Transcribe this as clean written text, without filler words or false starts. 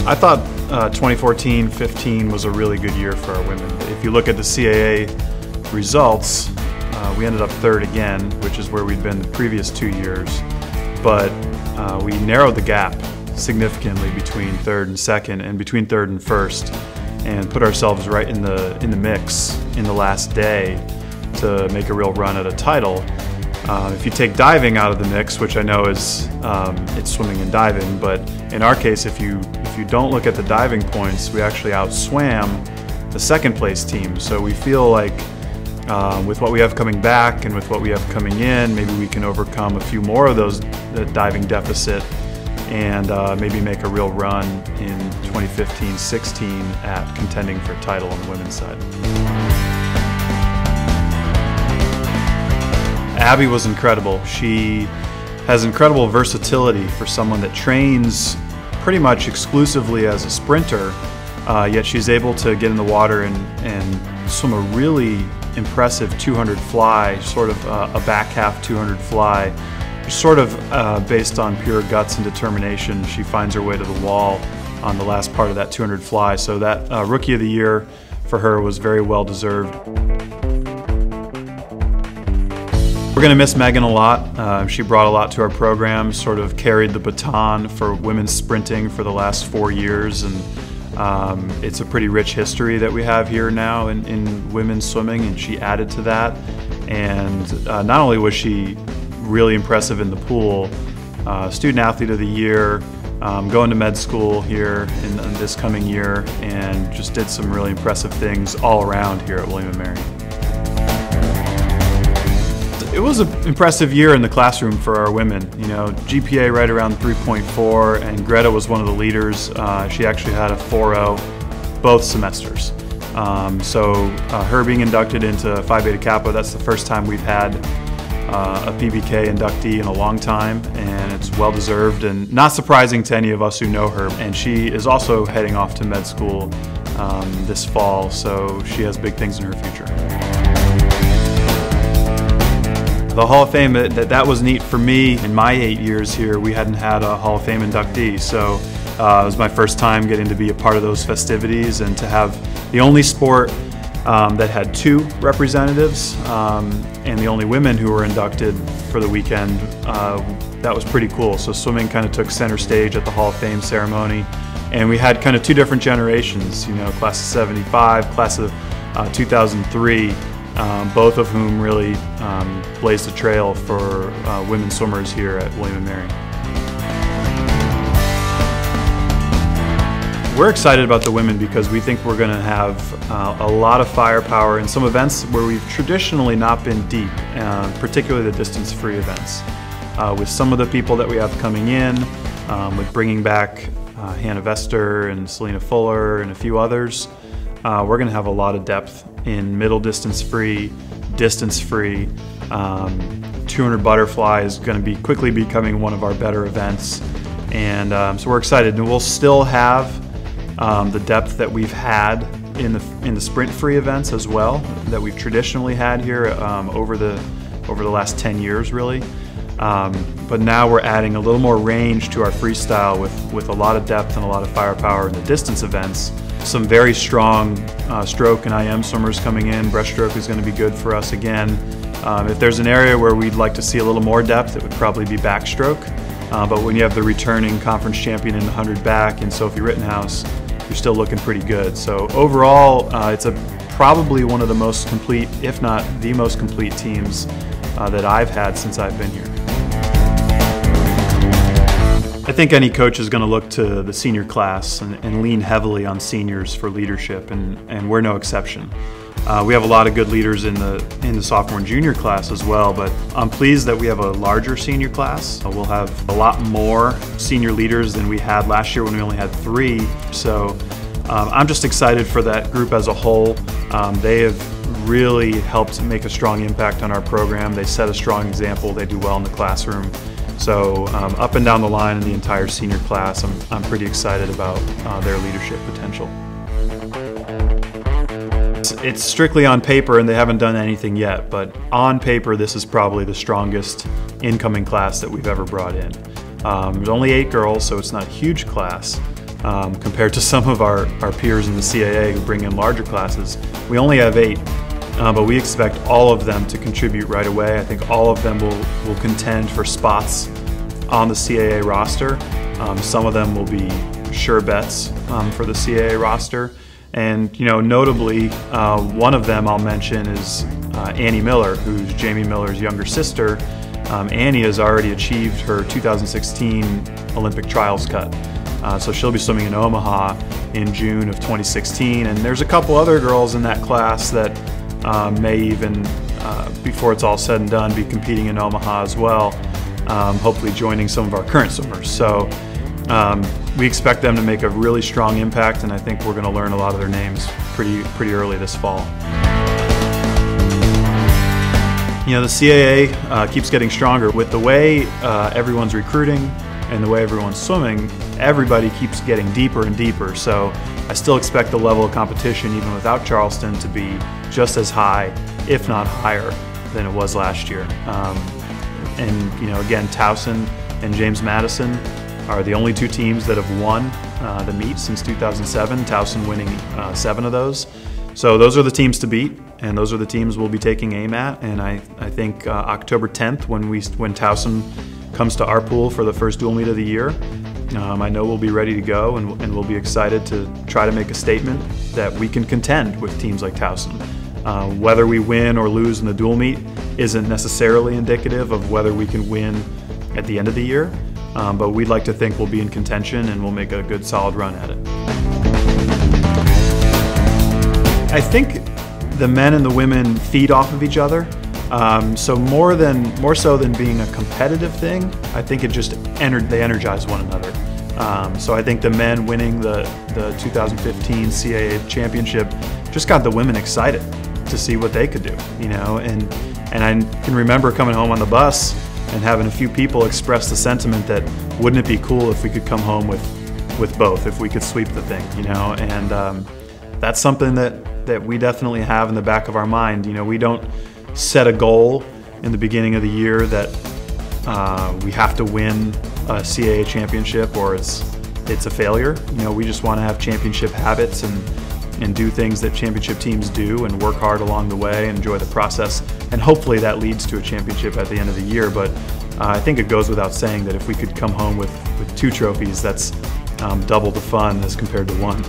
I thought 2014-15 was a really good year for our women. If you look at the CAA results, we ended up third again, which is where we'd been the previous 2 years. But we narrowed the gap significantly between third and second, and between third and first, and put ourselves right in the mix in the last day to make a real run at a title. If you take diving out of the mix, which I know is it's swimming and diving, but in our case, if you don't look at the diving points, we actually outswam the second place team. So we feel like with what we have coming back and with what we have coming in, maybe we can overcome a few more of the diving deficit and maybe make a real run in 2015-16 at contending for a title on the women's side. Abby was incredible. She has incredible versatility for someone that trains pretty much exclusively as a sprinter, yet she's able to get in the water and swim a really impressive 200 fly, sort of a back half 200 fly. Sort of based on pure guts and determination, she finds her way to the wall on the last part of that 200 fly. So that Rookie of the Year for her was very well deserved. We're going to miss Megan a lot. She brought a lot to our program, sort of carried the baton for women's sprinting for the last 4 years, and it's a pretty rich history that we have here now in women's swimming, and she added to that. And not only was she really impressive in the pool, Student Athlete of the Year, going to med school here in this coming year, and just did some really impressive things all around here at William & Mary. It was an impressive year in the classroom for our women. You know, GPA right around 3.4, and Greta was one of the leaders. She actually had a 4.0 both semesters. Her being inducted into Phi Beta Kappa, that's the first time we've had a PBK inductee in a long time, and it's well deserved and not surprising to any of us who know her. And she is also heading off to med school this fall, so she has big things in her future. The Hall of Fame, that was neat for me. In my 8 years here, we hadn't had a Hall of Fame inductee, so it was my first time getting to be a part of those festivities and to have the only sport that had 2 representatives and the only women who were inducted for the weekend. That was pretty cool. So swimming kind of took center stage at the Hall of Fame ceremony, and we had kind of 2 different generations, you know, class of 75, class of 2003, both of whom really blazed the trail for women swimmers here at William & Mary. We're excited about the women because we think we're going to have a lot of firepower in some events where we've traditionally not been deep, particularly the distance-free events. With some of the people that we have coming in, with bringing back Hannah Vester and Selena Fuller and a few others, we're going to have a lot of depth in middle distance-free, distance-free. 200 butterfly is going to be quickly becoming one of our better events, and so we're excited. And we'll still have the depth that we've had in the sprint-free events as well, that we've traditionally had here over the last 10 years, really. But now we're adding a little more range to our freestyle with a lot of depth and a lot of firepower in the distance events. Some very strong stroke and IM swimmers coming in. Breaststroke is going to be good for us again. If there's an area where we'd like to see a little more depth, it would probably be backstroke. But when you have the returning conference champion in the 100 back and Sophie Rittenhouse, you're still looking pretty good. So overall, it's probably one of the most complete, if not the most complete teams that I've had since I've been here. I think any coach is going to look to the senior class and lean heavily on seniors for leadership, and we're no exception. We have a lot of good leaders in the sophomore and junior class as well, but I'm pleased that we have a larger senior class. We'll have a lot more senior leaders than we had last year when we only had 3. So I'm just excited for that group as a whole. They have really helped make a strong impact on our program. They set a strong example. They do well in the classroom. So up and down the line in the entire senior class, I'm pretty excited about their leadership potential. It's strictly on paper and they haven't done anything yet, but on paper this is probably the strongest incoming class that we've ever brought in. There's only 8 girls, so it's not a huge class compared to some of our peers in the CAA who bring in larger classes. We only have 8, but we expect all of them to contribute right away. I think all of them will contend for spots on the CAA roster. Some of them will be sure bets for the CAA roster. And notably, one of them I'll mention is Annie Miller, who's Jamie Miller's younger sister. Annie has already achieved her 2016 Olympic trials cut. So she'll be swimming in Omaha in June of 2016. And there's a couple other girls in that class that may even, before it's all said and done, be competing in Omaha as well, hopefully joining some of our current swimmers. So we expect them to make a really strong impact, and I think we're going to learn a lot of their names pretty early this fall. The CAA keeps getting stronger. With the way everyone's recruiting and the way everyone's swimming, everybody keeps getting deeper and deeper. So I still expect the level of competition, even without Charleston, to be just as high, if not higher, than it was last year. And again, Towson and James Madison are the only 2 teams that have won the meet since 2007, Towson winning 7 of those. So those are the teams to beat, and those are the teams we'll be taking aim at. And I think October 10th, when Towson comes to our pool for the first dual meet of the year, I know we'll be ready to go, and we'll be excited to try to make a statement that we can contend with teams like Towson. Whether we win or lose in the dual meet isn't necessarily indicative of whether we can win at the end of the year. But we'd like to think we'll be in contention and we'll make a good solid run at it. I think the men and the women feed off of each other. So more so than being a competitive thing, I think they energize one another. So I think the men winning the 2015 CAA championship just got the women excited to see what they could do, and I can remember coming home on the bus and having a few people express the sentiment that wouldn't it be cool if we could come home with both, if we could sweep the thing, and that's something that we definitely have in the back of our mind. We don't set a goal in the beginning of the year that we have to win a CAA championship or it's a failure. We just want to have championship habits and do things that championship teams do and work hard along the way, enjoy the process, and hopefully that leads to a championship at the end of the year. But I think it goes without saying that if we could come home with 2 trophies, that's double the fun as compared to 1.